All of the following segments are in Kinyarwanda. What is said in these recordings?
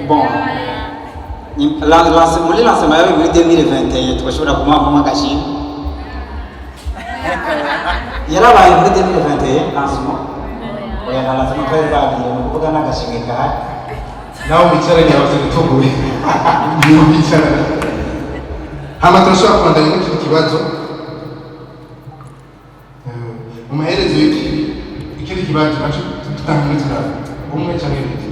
Bon, muri lancement yawe muri 2021 twashobora kumuha agashimwe. Yarabaye muri 2021 lancement. Oya na lancement twari bagiye kuvuga n'agashimwe kahari. Nawe bicaranye abaze gutunguye. Niyo bicaranye. Hama turashobora kubandanya n'iki kibazo. Mu maherezo ikindi kibazo naco tutanga muri turabe. Umwe cyangwa ibindi.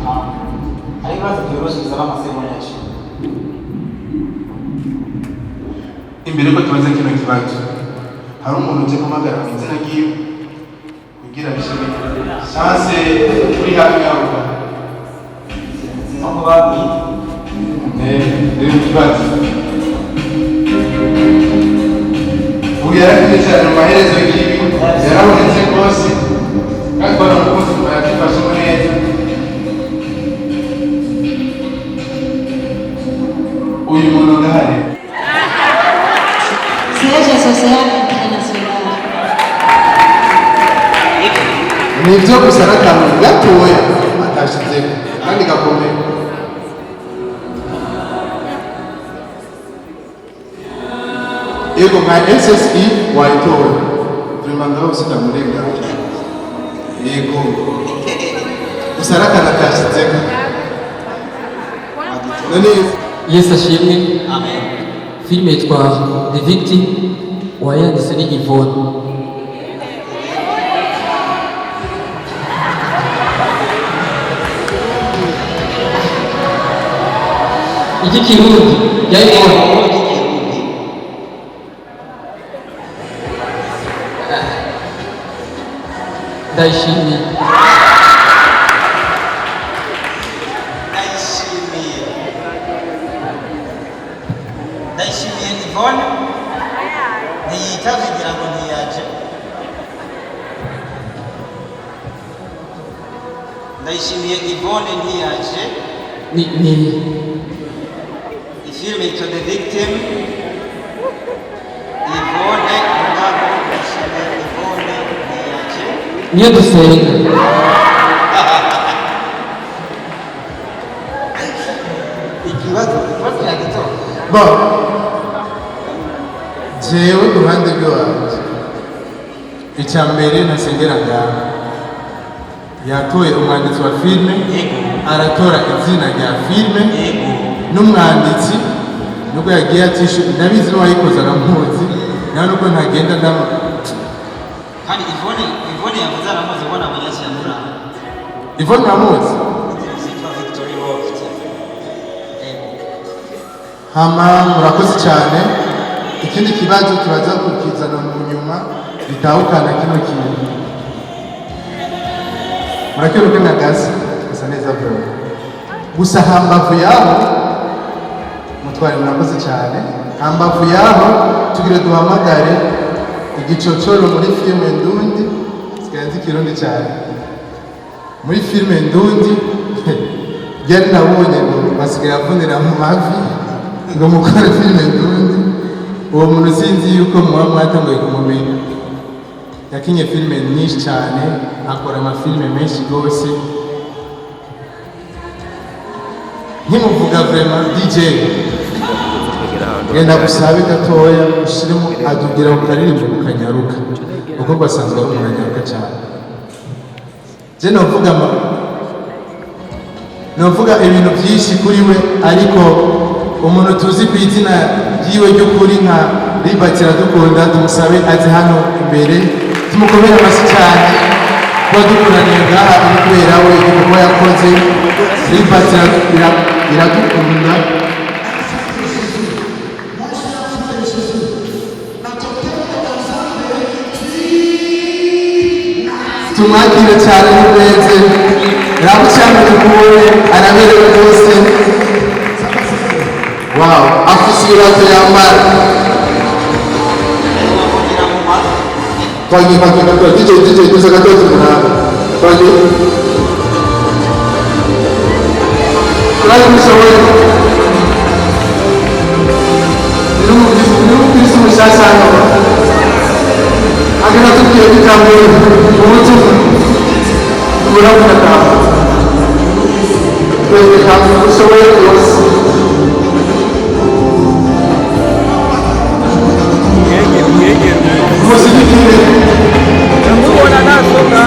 Hari ibibazo byoroshye bisaba amasegonda 10. Imbere ko tubaza kino kibazo hari umuntu uje kumagara mu izina ry'iwe kugira bishime chance kuri hafi yawe Nko babi rero kibazo uyarafite cyane mu maherezo y'ibi yarabonetse rwose kandi bari mu kuzi bayakifashe neza uyu muntu ndahari Siège social international. nibyo gusa n'akantu gatoya atashizeko kandi gakomeye yego nka SSE wayitowe turima ngaho sitamurenga yego gusa n'akantu atashizeko none Yesu ashimwe. Amen. Filime yitwa The Victim, uwayanditse ni Yvonne. Iry'ikirundi ya Yvonne. Ndayishimiye. Ndayishimiye Yvonne ntiyitavye ngira ngo ntiyaje. Ndayishimiye Yvonne ntiyaje. Ni Ifilme yitwa The Victim. Yvonne mugabo ndayishimiye Yvonne ntiyaje. niyo dusenga. Ikibazo yagitoka. bon jewe uruhande rw'iwanje icya mbere nasengera ngaha yatoye umwanditsi wa filime aratora izina rya filime n'umwanditsi nubwo yagiye atishe ndabizi n'uwayikoze aramuzi nawe nubwo ntagenda ndamu Kandi Yvonne yavuze aramuzi ubona abanyashyamura. Yvonne uramuzi Zitwa Victory Walk. hama murakoze cyane ikindi kibazo tubaza kukizana mu nyuma bitahukana kino kintu murakeruke na gasi gusa neza bro gusa hambavu yaho mutware murakoze cyane hambavu yaho tugire duhamagare igicocoro muri filime ndundi sikanzi kirundi cyane muri filime ndundi byari nabonye ngo basigaye avunira mu mavi ngo mukore filime ndundi uwo muntu sinzi yuko muba mwatanguye kumumenya yakinye filime nyinshi cyane akora amafilime menshi rwose nkimuvuga vraiment DJ genda gusabe gatoya ushiremo adugira ku karirimbo kukanyaruka kuko basanzwe ari umuntu anyaruka cyane je novuga ibintu byinshi kuri we ariko umuntu tuzi ku izina ryiwe ry'ukuri nka Liberty Iradukunda tumusabe aze hano imbere tumukomere amashyi cyane kuba dukoraniye ngaha uri kubera we igikorwa yakoze Liberty Iradukunda tumwakire cyane n'umweze ramucyane tukubone araberewe rwose wow afise ibirato yambara twagiye gato DJ tuza gato tumunana twagiye mushoboye n'umukirisi mushasha hano agana tubwiye kujambo ubutumwa urabona twereka ushoboye rwose umushyigikire ndamubona nasohoka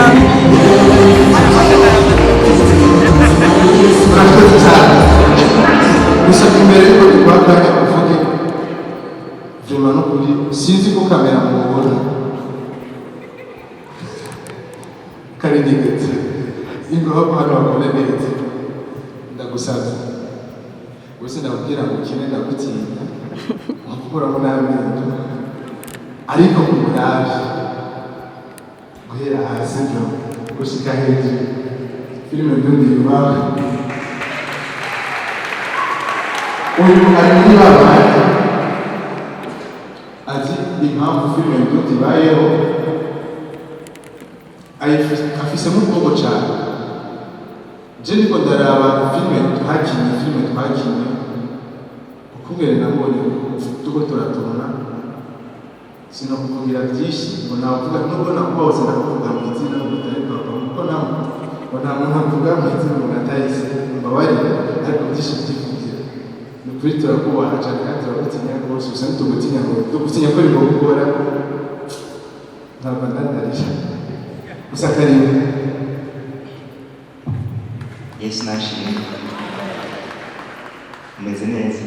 murakoze cyane gusa imbere y'uko dukwakanya uvuge vema n'ukuri sinzi ko kamera mubona kari nigeze ingoho hano bakore neza ndagusaza gusa ndabwira ngo ukine ndagutinya nkukuramo n'amenyo ariko kumuraje guhera hasi byo gushika hejuru filime ndundi yubawe uyu ari muri babandi ati impamvu filime ndundi ibayeho afisemo ubwoko cyane je niko ndaraba filime twakinnye ukubwira nabonye tuko turatubona sinakubwira byinshi ngo navuga nubwo nakubaza nakuvuga mu izina utari papa kuko nawe ngo nta muntu avuga mu izina ngo atahise mbabarire ariko byinshi byivugira ni ukuri turakubaha cyane kandi turagutinya rwose gusa ntitugutinya ngo tugutinya ko birimo gukora ntabwo ndandarira gusa karibu Yesu nashimye meze neza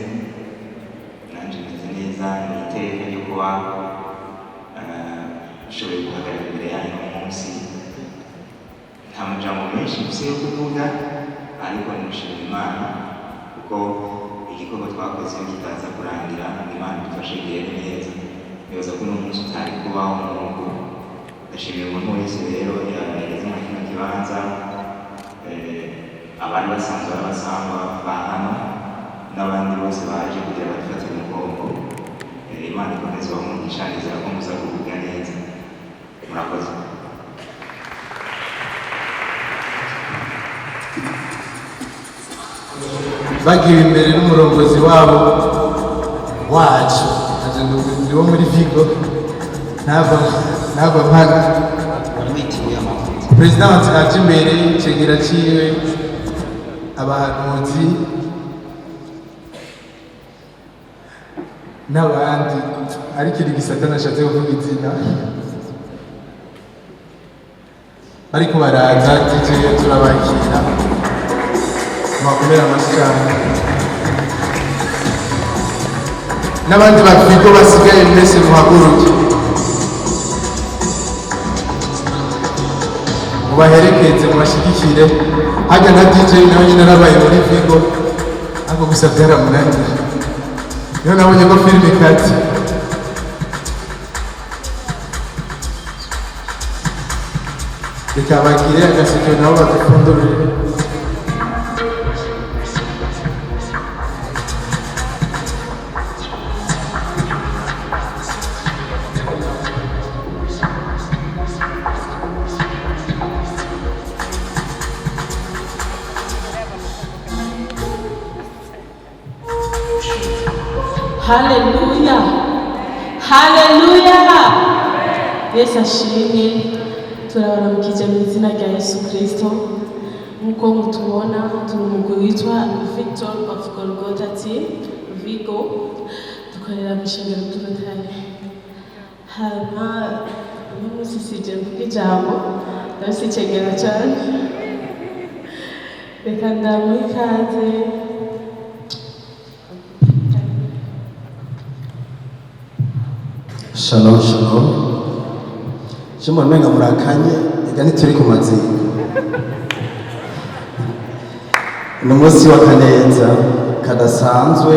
nanje meze neza ni iteka ryo kuba ushoboye guhagarara imbere yanyu uno munsi nta majambo menshi mfise yo kuvuga ariko nishimira Imana kuko igikorwa twakoze iyo kitaza kurangira Imana idufashe igende neza nibaza ko uno munsi utari kubaho umurongo ndashimira umuntu wese rero yageze muri kino kibanza abari basanzwe abasangwa ba hano n'abandi bose baje kugira badufate mu mugongo Imana ikomeze bamugisha neza ko muza kuvuga neza murakoze bagiwe imbere n'umurongozi wabo wacu aje ndi wo muri Vigo ntabwo mpaga witiriye amavuta perezida aje imbere icegera ciwe abahanuzi n'abandi ariko iri gisata nashatse kuvuga izina ariko baraza tuje turabakira makomera amashami n'abandi bafigo basigaye mwese muhaguruke mubaherekeze mubashigikire hajya na DJ nawe nyine arabaye muri Vigo ariko gusa byaramunaniye niyo nabonye ko filime kati reka bakire agaseke nabo badufundurire Haleluya, haleluya. Yesu ashimwe. Turabaramukije mu izina rya Yesu Kristo. Nk'uko mutubona turi umugwi witwa Victor of Golgotha Team Vigo, dukorera mu ishengero ry'Urutare. Hanyuma uyu munsi sije mvuga ijambo ndabona icegera cyane, reka ndamuha ikaze. Shalom shalom. Shimo menga murakanye igani turi ku mazinga. Ni umunsi wa kaneza kadasanzwe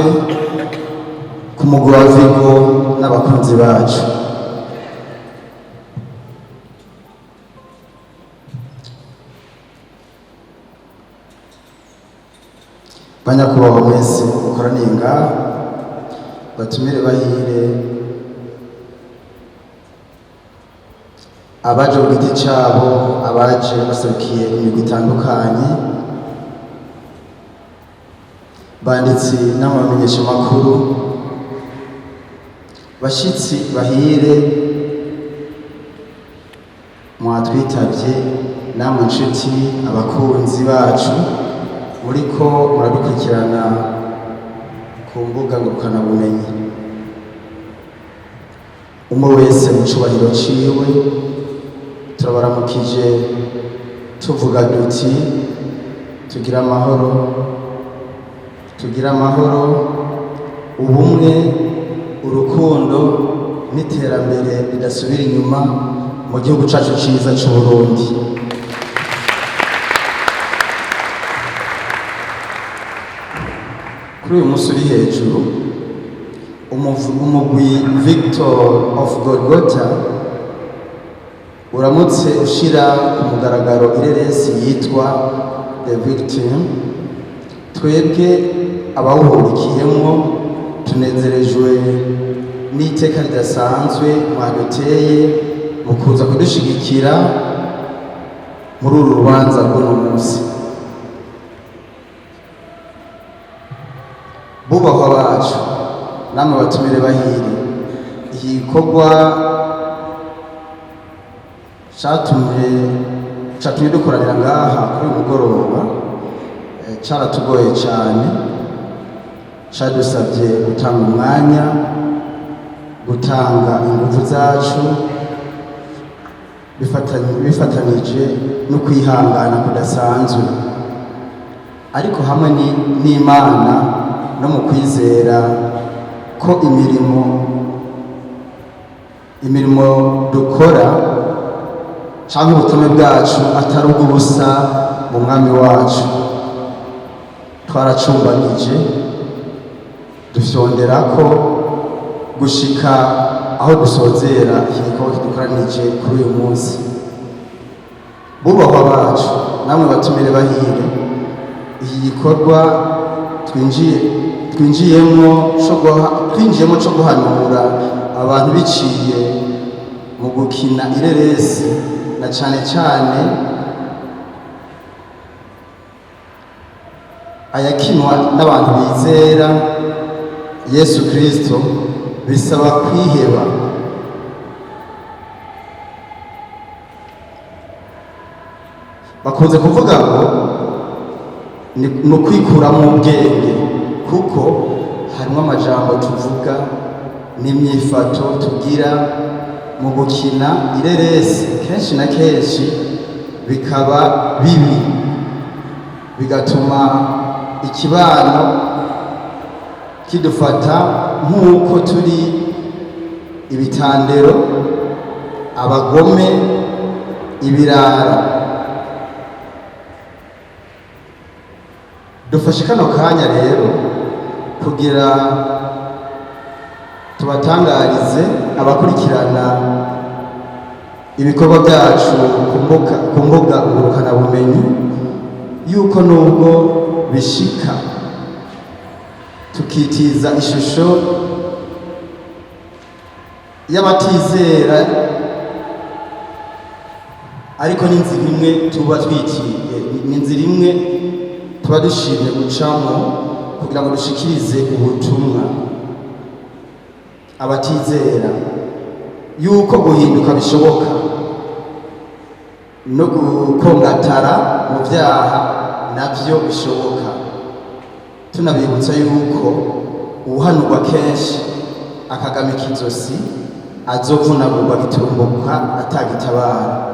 ku mugwi wa Vigo n'abakunzi bacu. Banyakubahwa mwese mukoraniye ngaha batumire bahire abaje ku giti cyabo, abaje baserukiye imigwi itandukanye, banditsi n'abamenyeshamakuru, bashitsi bahire mwatwitabye, namwe nshuti abakunzi bacu muriko muradukurikirana ku mbuga ngurukanabumenyi. Umwe wese mu cubahiro ciwe turabaramukije tuvuga duti tugira amahoro, tugira amahoro, ubumwe, urukundo n'iterambere ridasubira inyuma mu gihugu cacu ciza c'Uburundi. Kuri uyu musi uri hejuru, umugwi Victor of Golgotha uramutse ushira ku mugaragaro ireresi yitwa The Victim. Twebwe abawuhurikiyemwo tunezerejwe n'iteka ridasanzwe mwaduteye mu kuza kudushigikira muri uru rubanza rw'uno munsi. Bubahwa bacu namwe batumire bahiri, iki gikorwa catumye dukoranira ngaha kuri uyu mugoroba caratugoye cane, cadusavye gutanga umwanya, gutanga ingufu zacu bifatanije no kwihangana kudasanzwe, ariko hamwe n'Imana no mu kwizera ko imirimo dukora canke ubutumwa bwacu atari ubw'ubusa mu mwami wacu. Twaracumbanije dufyonderako gushika aho dusozera iki gikorwa kidukoranije kuri uyu munsi. Bubahwa bacu namwe batumire bahire, iki gikorwa twinjiyemo co guhanura abantu biciye mu gukina ireresi, na cane cane ayakinwa n'abantu bizera Yesu Kristo, bisaba kwiheba. Bakunze kuvuga ngo ni ukwikuramo ubwenge, kuko harimo amajambo tuvuga n'imyifato tugira mu gukina ireresi, kenshi na kenshi bikaba bibi, bigatuma ikibano kidufata nk'uko turi ibitandero, abagome, ibirara. Dufashe kano kanya rero kugira tubatangarize abakurikirana ibikorwa byacu ku mbuga ngurukanabumenyi yuko nubwo bishika tukitiza ishusho y'abatizera, ariko n'inzira imwe tuba twitiye, n'inzira imwe tuba dushimye gucamo kugira ngo dushikirize ubutumwa abatizera yuko guhinduka bishoboka no gukongatara mu vyaha navyo bishoboka. Tunabibutsa yuko uhanurwa kenshi akagamika inzosi azovunagurwa giturumbuka atagitabara.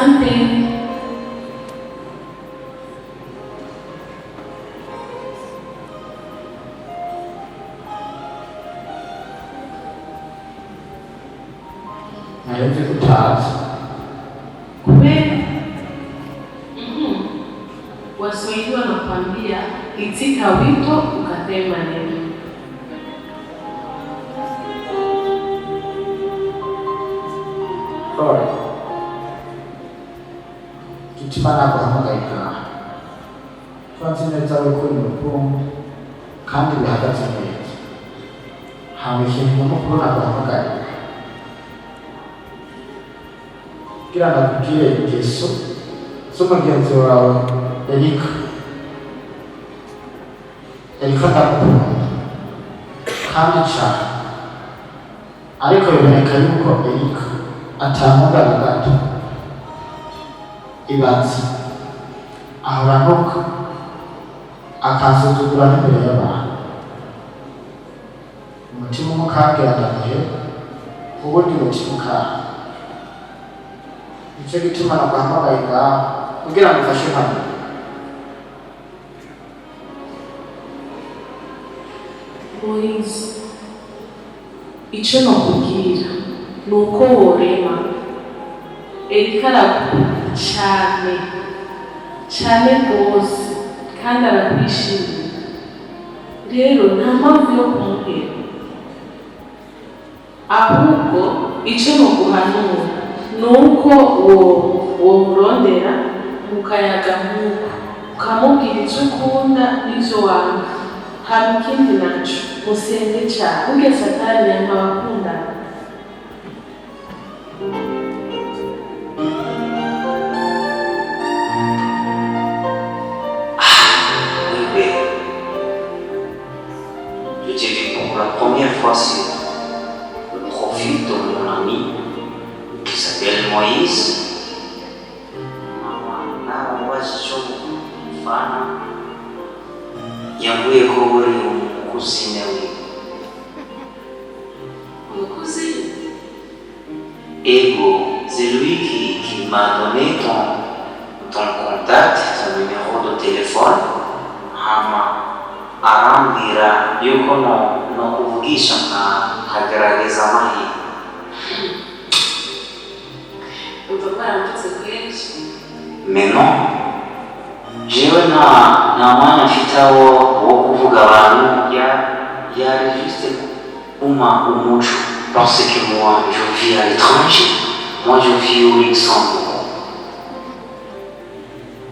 Asante. Nahitaji kutaza. Kumbe Waswahili wanakwambia itika wito ukatae maneno. Lord, tutimana guhangayika twanze neza yuko umuntu kandi bihagaze neza haba ikintu nyamukuru naguhamagara kugira ngo akubwire ingeso z'umugenzi wawe Erika ndagukunda kandi cyane ariko biboneka yuko Erika atankunda na gato. Ibanze ahora ntuka akansuzugura n'imbere y'abantu, umutima umwe ukambwiranaye ubundi umutima ukanga. Nicyo gituma naguhamagaye ngaho kugira ngo ufashe hano. Moise, icyo nakubwira ni uko worema Erika aragukunda cyane cyane rwose kandi arakwishimiye. Rero nta mpamvu yo kumuhera, ahubwo icyo nuguhanura ni uko womurondera mukayaga nk'uko ukamubwira icyo ukunda n'ibyo wanga. Haba ikindi nacyo musenge cyane ubwe Satani yanga abakundana. Je t'ai vu pour la première fois sur le profil de mon ami qui s'appelle Moïse. Maman, yambuye ko uri umukuzine we. Umukuzine? Ego, c'est lui qui m'a donné ton contact, ton numéro de téléphone. Arambwira yuko no kuvugisha nkagerageza amahirwe. Mais non, jewe nta mwanya mfite wo kuvuga abantu, yari juste uma umuco, parce que moi je vis à l'étranger, moi je vis au Luxembourg.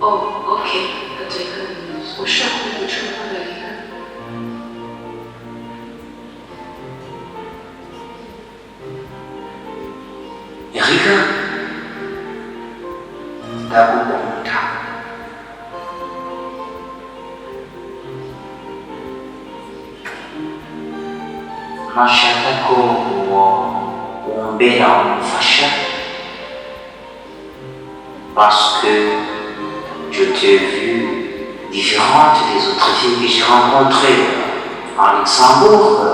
Oh, ok, ushaka umuco uhagarika. Erika, ndagukunda. Nashaka ko wombera umufasha parce que je t'ai vu différente des autres filles que j'ai rencontrées en Luxembourg,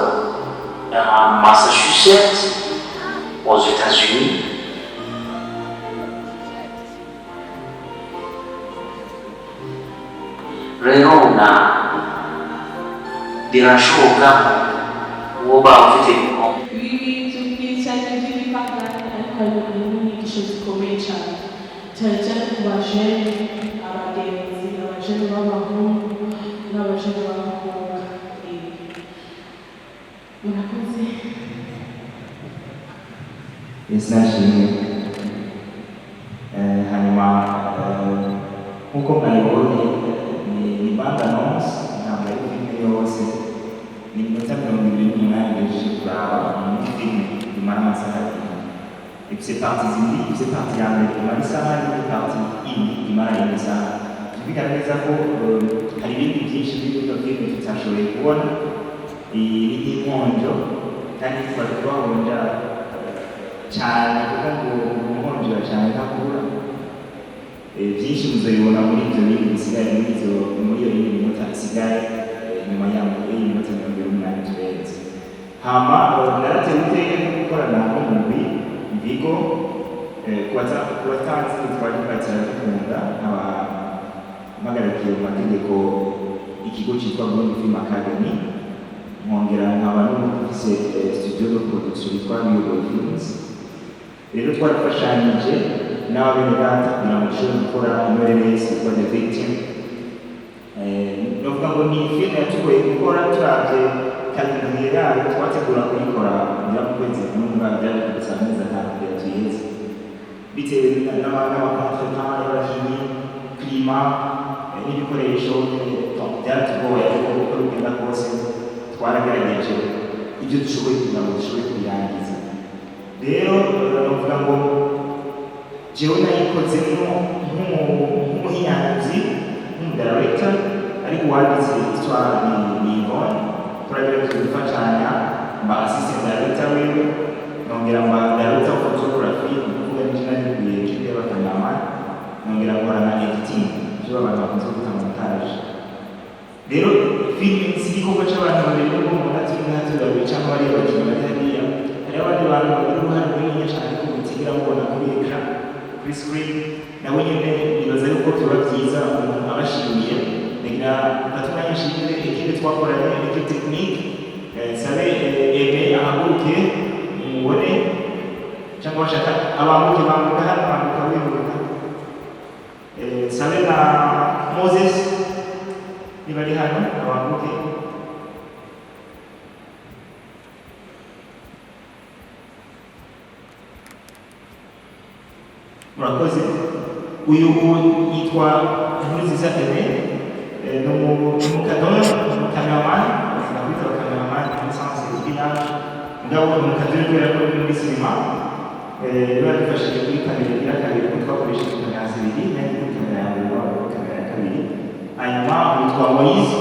en Massachusetts, aux États-Unis. Rero birashoboka uba ufite ibintu by'icyayi by'ibipapuro ariko hari n'inyigisho zikomeye cyane cyane cyane ku bajene, abagenzi, abajene b'abahungu n'abajene b'abakobwa. Murakoze. Nashimye. Hanyuma nk'uko mwabibonye ni bande annonce, ntabwo ari filime yose, ni iminota 28 yejeje kuraba muri filime imara amasaha abiri. Ifite parti zibiri, ifite parti ya mbere imara isaha n'indi parti yindi imara iyindi saha. Bigaragaza ko hari ibindi byinshi biri muri iyo filime tutashoboye kubona, ni nk'inkonjo kandi twari twahonja cyane kuko ngo umuhonjera cyane ntakubura. Byinshi muzabibona muri ibyo bindi bisigaye muri iyo yindi minota isigaye nyuma y'iyi minota 28 turenze. Hama naratewe iteka ryo gukorana n'umugwi Vigo kubatanzi twari dukunda mpagarikiye mu mategeko ikigo cyitwa Burundi Film Academy, nkongera nkaba n'umufise studio de production yitwa Miyoboro Films. Rero twarafashanyije n'abene data kugira ngo dushobore gukora inoreresi yitwa The Victim. Novuga ngo ni filime yatugoye gukora turavye kalendariye yayo, twategura kuyikora kugira mu kwezi kumwe byari kugeza amezi atanu kugira tuyiheze, bitewe n'amakontrata y'abakinnyi, klima n'ibikoresho byatugoye, ariko uko bigenda kose twaragerageje ibyo dushoboye kugira ngo dushobore kubirangiza. Rero novuga ngo jewe nayikozemo nk'umuhinyanguzi, nk'umudirector, ariko uwanditse histoire ni Yvonne. Turagerageza gufashanya mba assistant director wiwe, nongera mba director of photography, ni ukuvuga n'icyo nabibwiye ekipe y'abakameraman, nongera nkora na editing, ibyo abantu bakunze kwita montage. Rero filime si igikorwa cy'abantu babiri bo mu babiri cyangwa bariya bakinnyi bari hariya, hariho abandi bantu bagira uruhare runini cyane ko mutigera mubona kuri ekran, kuri screen. Nabo nyine nibaza yuko biba byiza umuntu abashimiye. Ngira natunganya nshimire ekipe twakoranye, ekipe technique, sabe ebe ahaguruke mubone, cyangwa bashaka abamuke bambuka hano bambuka wihuta, sabe na Moses niba ari hano abamuke. Murakoze. Uyu yitwa Nkurunziza Aime, ni umukameraman, nakwita abakameramani muri sanse y'ibinyaje, mugabo ni umukadiri kubera ko muri sinema. Rero yadufashije kuri kamera ya kabiri, kuko twakoresheje kamera zibiri, nanjye kuri kamera ya mbere kuri kamera ya kabiri. Hanyuma witwa Moise,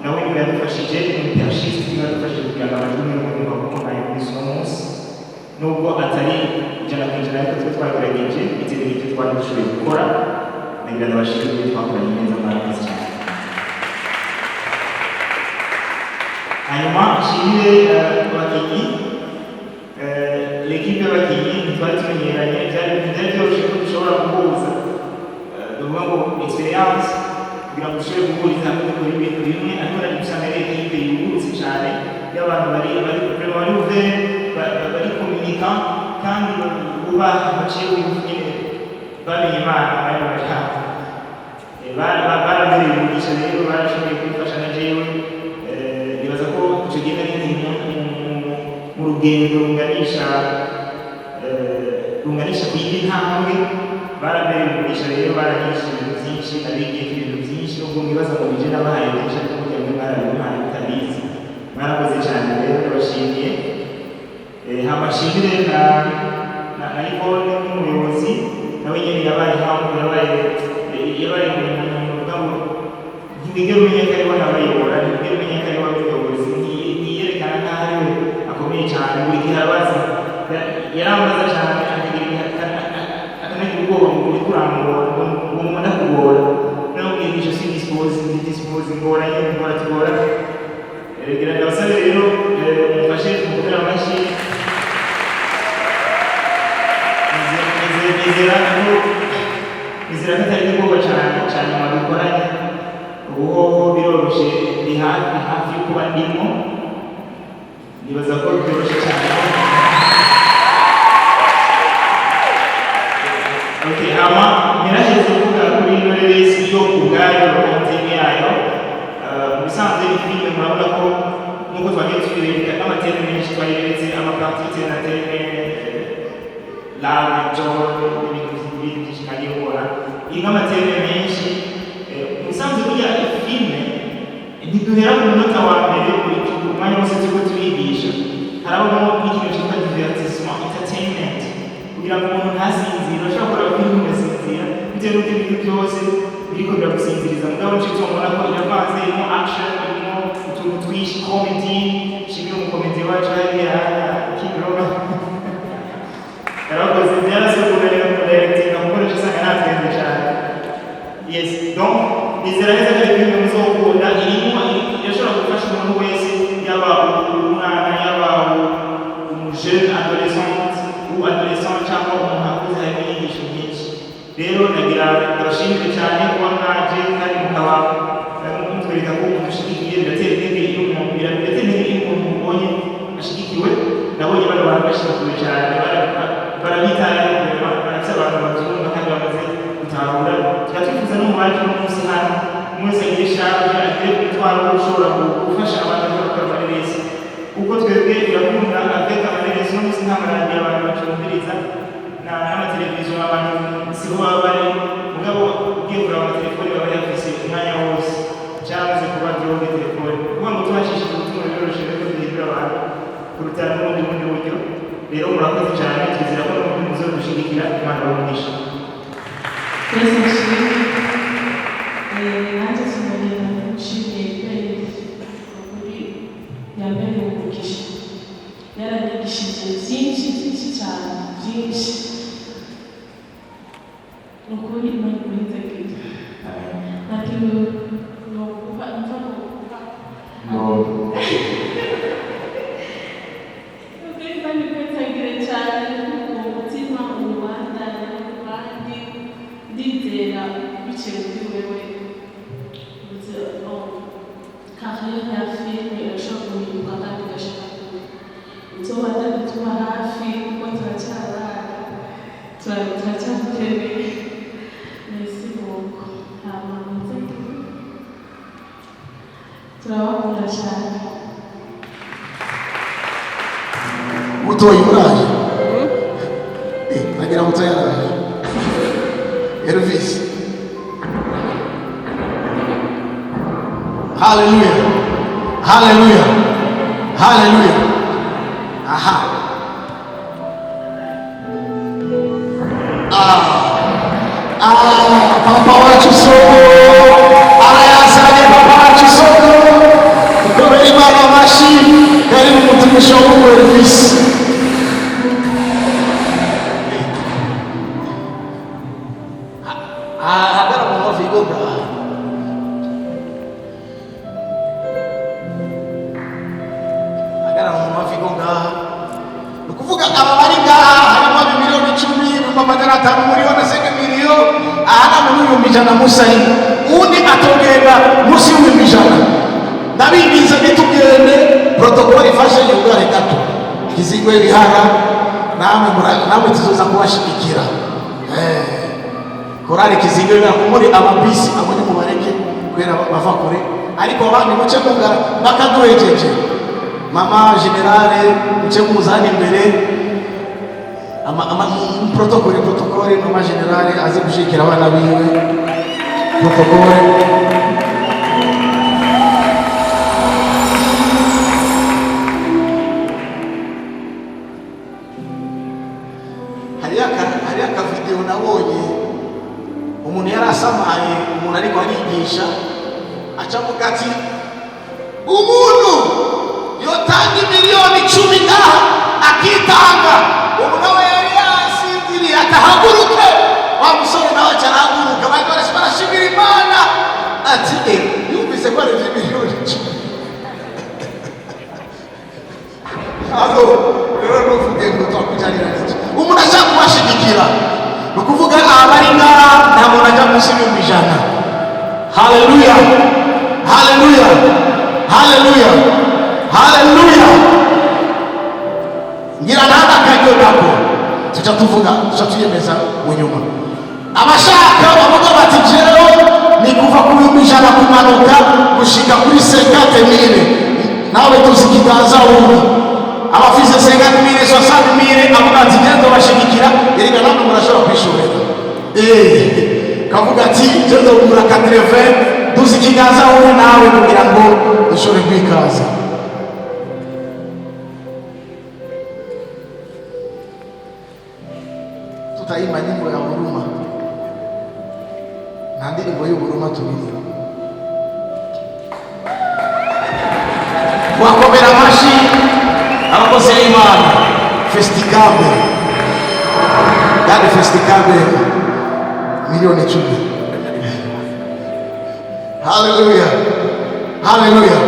nawe niwe yadufashije, ni umuperchiste, niwe yadufashije kugira ngo amajwi y'umuntu kuko nayo muri uno munsi, nubwo atari ijana ku ijana, ariko twe twagerageje bitewe n'ibyo twari dushoboye gukora. Nagira ndabashimire ibyo twakoranye neza, murakoze cyane. Hanyuma nshimire abakinnyi, l'equipe y'abakinnyi ntitwari tumenyeranye, byari byoroshye ko dushobora guhuza, tuvuga ngo experience kugira ngo dushobore guhuriza hamwe dukora ibintu bimwe, ariko nari gusanga ari ekipe yungurutse cyane y'abantu bari kominika kandi bubaha, baciye bugufi nyine bamenye Imana bari bashaka. Barabereye umugisha, rero barashoboye kwifasha na jewe. Nibaza ko icyo gihe nari ndi mu rugendo runganisha ku yindi ntambwe. Barabereye umugisha, rero baranyishe ibintu byinshi, nabigiye ibintu byinshi, nubwo mwibaza ngo nije nabahaye byinshi, ariko kugira ngo mwarabimuhaye mutabizi. Mwarakoze cyane, rero ndabashimiye. Hamashimire na Yvonne nk'umuyobozi, nawe nyine yabaye hamwe, yabaye mu rugamba. Ntibigere umenya ko ariwe n'abayobora, ntibigere umenya ko ariwe abayobozi, ntiyerekana nk'aho ariwe akomeye cyane. Buri gihe arabaza, yarambaza cyane, akanagira ubwoba ngo uri kurangura, ngo umuntu akugora. Namubwiye ngo si dispose, ngoranye, tugora. Gira ndabasabe rero mufashe mukomere amashyi. Nizera ko atari igikorwa cyane mwabikoranye. Ubuhoho biroroshye, ni hafi yo kuba ndimo, nibaza ko byoroshye cyane. Hama niraheze kuvuga kuri inoreresi yo ubwayo, konteni yayo. Mu bisanzwe ni filime, murabona ko nk'uko twagiye tubireka n'amateme menshi twayeretse, amapartite na teme lave, joy, n'ibintu byinshi nagiye gukora. Iyi nk'amateme menshi, mu bisanzwe burya filime ntiduhera ku munota wa mbere, buri mwanya wose turiko turigisha harabamo n'ikintu cyitwa divertissement, entertainment, kugira ngo umuntu ntasinzire. Urashobora kureba filime ugasinzira bitewe n'uko ibintu byose biriko biragusinziriza, mugabo nico tubona ko iravanze, irimo action, irimo utuntu twinshi, comedy. Nshimire umukomedi wacu hariya Kimironko, yarakoze, byarasubira rero kudirectinga kuko nico usanga natwende cyane. Yes, donc nizera neza ko ibintu muzokunda. Irimo irashobora gufasha umuntu wese, yaba umwana, yaba umujeune, adolescent ou adolescent, cyangwa umuntu akuze. siho baba bari mugabo ugiye kuraba amatelefoni baba yafise umwanya wose cyangwa se kuba byoge telefoni kuba ngo tubashishije ubutumwa biroroshye rero duhindura abantu kuruta n'ubundi buryo rero murakoze cyane twizera ko n'ubundi muzodushyigikira imana bamugisha nanjye sinagenda nshimiye kweri ukuri yambaye umugisha yaranyigishije byinshi cyane byinshi ni ukuri imana imuhitegeke nta kintu nokuba imva nokuba imana imuhitegeke cyane mu mutima mu rwanda kandi ndizera biciye kuri wewe carrière ya filime irashobora guhinduka kandi igashaka kure uzoba atagituma hafi kuko turacyabana turacyamukeneye merci beaucoup hama muze turabakunda cyane mutoyi uraje agira mutoyi araje Elvis Hallelujah. Hallelujah. Hallelujah. Aha. Papa wacu soko. Ayasanye papa wacu soko. Kubera imana mashi kari mu mutumisho wa Elvis. Hagara mu mavigo bra. Ijana musayi undi atogenda musi w'imijana nabingize bitugende protokoli ifashe yugare gato kizigwe bihara namwe tuzoza kubashigikira korari kizigwe kumuri amabisi abone mubareke kwera bava kure ariko abandi muce mungara bakaduhejeje mama generale muce muzani imbere protokoli mama generale azi gushikira abana biwe protokoli hari aka video nabonye umuntu yarasamaye umuntu ariko arigisha aca mu gati umuntu yotanga miliyoni 10 ngaha akitanga umuntu nawe yari yasinziriye atahaguruke wa musore nawe cyarahaguruka bari barashimira imana ati yumvise ko ari miliyoni 10 alo rero nuvuge ngo twakujanira iki umuntu ashaka kubashigikira ukuvuga abari ngaha nta muntu ajya munsi y'ijana haleluya haleluya haleluya haleluya ngira nada kajyo gako tuca tuvuga tuca tuyemeza mu nyuma abashaka bavuga bati jero ni kuva ku 100 kumanuka gushika kuri 50,000 nawe tuzikiganza ubu abafise 50,000 60,000 avuga ati gendo bashigikira erega namwe murashobora kwishorera kavuga ati gendo mura 80 tuzikiganza ubu nawe kugira ngo dushore kwikaza tutaimba nyimbo ya huruma na ndirimbo y'uburuma tubiri wakomera amashi abakozi b'Imana festikable miliyoni 10 haleluya haleluya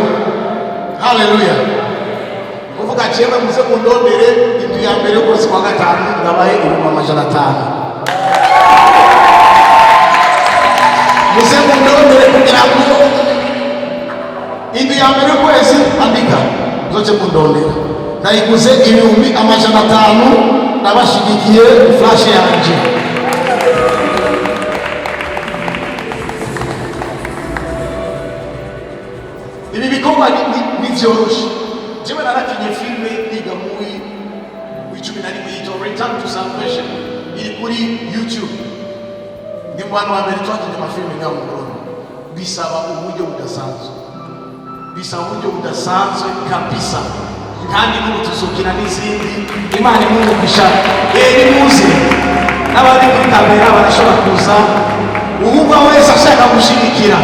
haleluya kuvuga cyemwe muze kundondere indu ya mbere kwezi kwa gatanu ndabaye 500 muze kundondere kugira ngo indu ya mbere kwezi andika zote kundondera nayiguze 500 nabashigikiye flash yanje ibi bikorwa ni vyoroshe jewe narakinye filme niga muri 11 yitwa Return to Salvation iri kuri YouTube ni mu bantu babiri twakinnye amafilime ngaho mu Burundi bisaba uburyo budasanzwe kabisa kandi n'ubu tuzokina n'izindi Imana imwumvisha nimuze n'abari kuri kamera barashobora kuza uwumva wese ashaka gushigikira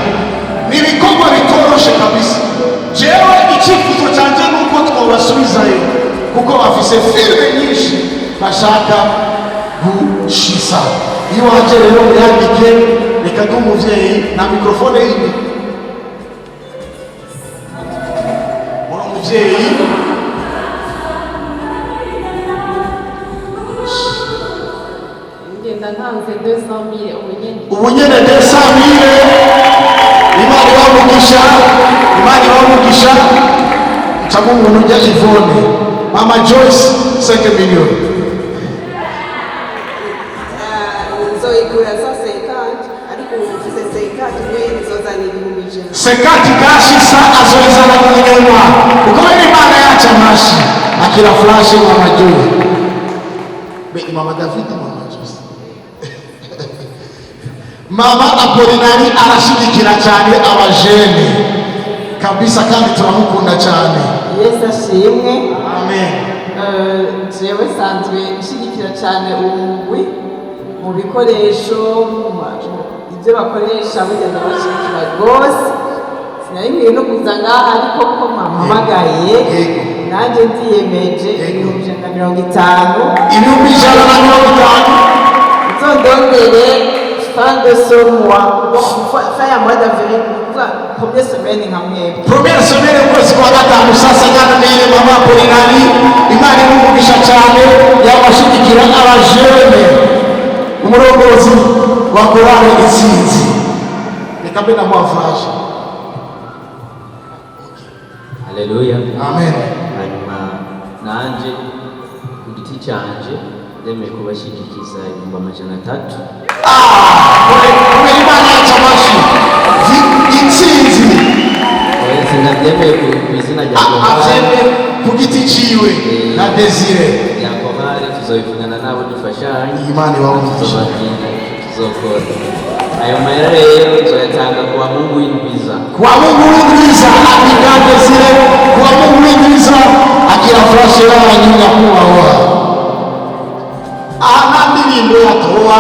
ni ibikorwa bitoroshe kabisa jewe icyifuzo cyanjye ni uko twobasubizayo kuko bafise filime nyinshi bashaka gushisa iyo waje rero muyandike reka duhe umuvyeyi na mikrofone yindi muri umuvyeyi ngenda ntanze 200,000 ubunyene 200,000 Imana ibamugisha cyangwa umuntu ujya Yvonne Mama Joyce 5 million nzoyigura sa 50 ariko mfise 50 mwe nzozana 1,000 50 kashi sa azoizana kunyanywa uko Imana yacha mashi akira flash Mama Joyce Mama David Mama Joyce Mama Apolinari arashigikira cyane abajene kabisa kandi turamukunda cyane. Yesu ashimwe. Amen. Jewe sanzwe nshigikira cyane umugwi mu bikoresho ibyo bakoresha bugenda bashigikira rwose sinari nkwiye no kuza ngaha ariko ko mpamagaye nanjye ndiyemeje 150 nzondondere fin de ce mois fin ya mois d'avril première semaine nka mwebwe première semaine ukwezi kwa gatanu sasa jana mbere Mama Apolinari Imana imumugisha cyane yabashigikira abajene umurongozi wa korali Intsinzi reka mbe namuha flash. Haleluya. Amen. Hanyuma nanje ku giti cyanje ndemeye kubashigikiza 300,000. Imana yacu amashi Intsinzi sinabyemeye ku izina rya abyemeye ku giti ciwe na Desire ya korali tuzobivugana nabo dufashanye Imana ibamugisha tuzokora ayo mahera rero nzoyatanga kuwa Mungu w'indwiza akika Desire kuwa Mungu w'indwiza akira flash yanyu nyakubahwa aha ndirimbo ya toa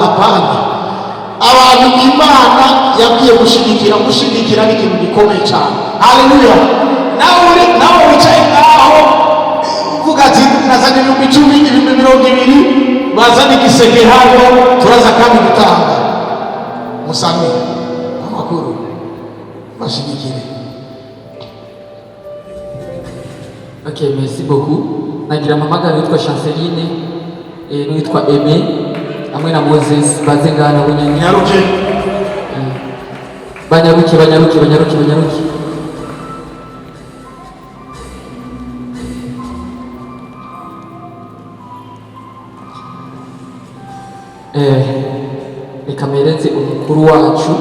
hapana abantu Imana yabwiye gushigikira ni ikintu gikomeye cyane. Haleluya. nawe wicaye ngaho uvuga ati nazanye 10,000 20 bazana igiseke hano turaza kandi gutanga musami amakuru bashigikire. Ok, merci beaucoup. Nagira mamagara witwa Chanceline n'uwitwa Aimé hamwe na Moses baze ngana bunyanya nyaruke banyaruke reka mpereze umukuru wacu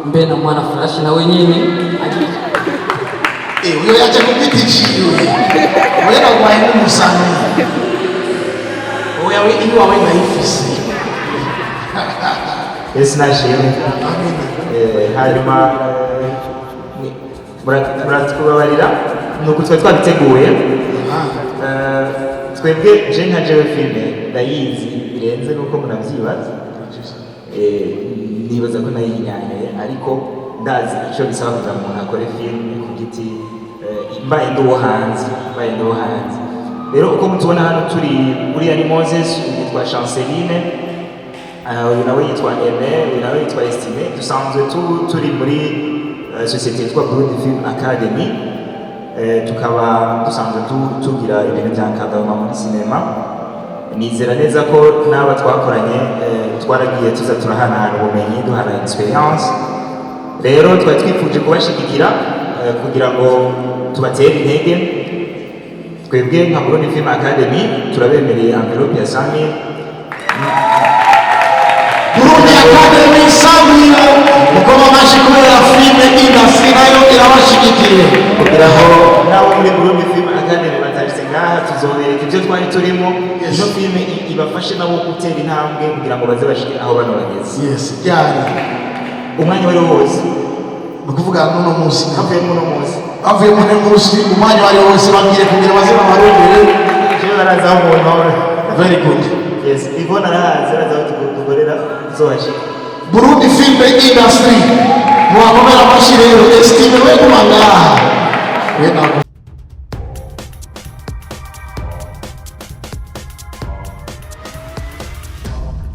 mbe na mwana flash nawe nyine uyo yaje ku giti ciwe uyo nagwaye n'umusani uyo yawe iyo wawe ndayifise. Yesu nashimwe. Hanyuma muratwubabarira nuko twari twabiteguye twebwe je nka jewe filime ndayizi birenze nuko munavyibaza nibaza ko nayinyanyeye ariko ndazi icyo bisaba kugira ngo umuntu akore filime ku giti mbaye ndi uwo hanze rero uko mutubona hano turi uriya ni Moses yitwa Chanceline uyu nawe yitwa Aimé uyu nawe yitwa Estime dusanzwe turi muri sosiyete yitwa Burundi Film Academy tukaba dusanzwe tugira ibintu bya nkadama muri sinema nizera neza ko n'aba twakoranye twaragiye tuza turahanahana ubumenyi duhana experience rero twari twifuje kubashigikira kugira ngo tubatere intege twebwe nka Burundi Film Academy turabemereye envelope ya 100,000 Burundi Academy 100,000 uko mamashi kubera filime industry nayo irabashigikiye kugira ngo nabo muri Burundi Film Academy batarise ngaha tuzobereka ibyo twari turimo ino filime ibafashe nabo gutera intambwe kugira ngo baze bashike aho bano bageze. Yes, byari umwanya wari wose ni ukuvuga n'uno munsi havuyemo uno munsi umwanya wari wose babwire kugira baze babarengere. jewe baraza aho umuntu very good. yes Yvonne arahazi araza aho tukorera zohashika. Burundi Film Industry muwakomera amashyi rero esitime we kuba ngaha we ntabwo.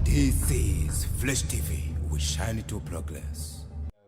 This is Flash TV. We shine to progress.